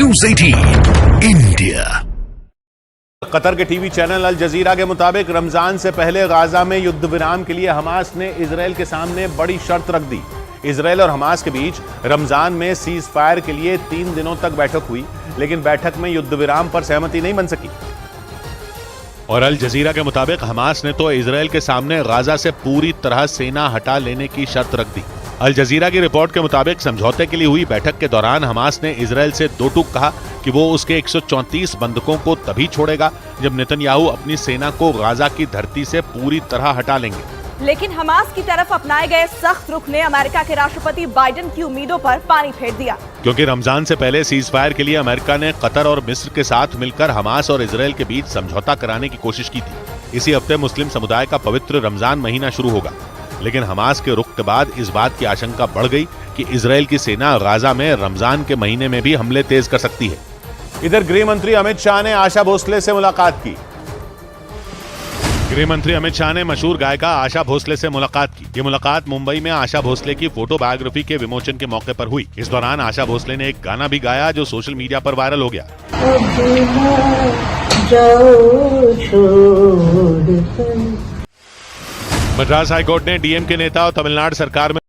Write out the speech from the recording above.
News 18 India. Qatar के TV channel अल जजीरा के मुताबिक रमजान से पहले गाजा में युद्ध विराम के लिए हमास ने इजराइल के सामने बड़ी शर्त रख दी। इजराइल और हमास के बीच रमजान में सीज फायर के लिए 3 दिनों तक बैठक हुई, लेकिन बैठक में युद्ध विराम पर सहमति नहीं बन सकी। और अल जजीरा के मुताबिक हमास ने तो इजराइल के सामने गाजा से पूरी तरह सेना हटा लेने की शर्त रख दी। अल जजीरा की रिपोर्ट के मुताबिक समझौते के लिए हुई बैठक के दौरान हमास ने इजराइल से दो टूक कहा कि वो उसके 134 बंधकों को तभी छोड़ेगा जब नेतन्याहू अपनी सेना को गाजा की धरती से पूरी तरह हटा लेंगे। लेकिन हमास की तरफ अपनाए गए सख्त रुख ने अमेरिका के राष्ट्रपति बाइडेन की उम्मीदों पर पानी फेर दिया, क्योंकि रमजान से पहले सीज फायर के लिए अमेरिका ने कतर और मिस्र के साथ मिलकर हमास और इजराइल के बीच समझौता कराने की कोशिश की थी। इसी हफ्ते मुस्लिम समुदाय का पवित्र रमजान महीना शुरू होगा, लेकिन हमास के रुख के बाद इस बात की आशंका बढ़ गई कि इजराइल की सेना गाजा में रमजान के महीने में भी हमले तेज कर सकती है। इधर गृह मंत्री अमित शाह ने आशा भोसले से मुलाकात की। गृह मंत्री अमित शाह ने मशहूर गायिका आशा भोसले से मुलाकात की। ये मुलाकात मुंबई में आशा भोसले की फोटो बायोग्राफी के विमोचन के मौके पर हुई। इस दौरान आशा भोसले ने एक गाना भी गाया जो सोशल मीडिया पर वायरल हो गया। मद्रास हाईकोर्ट ने डीएमके नेता और तमिलनाडु सरकार में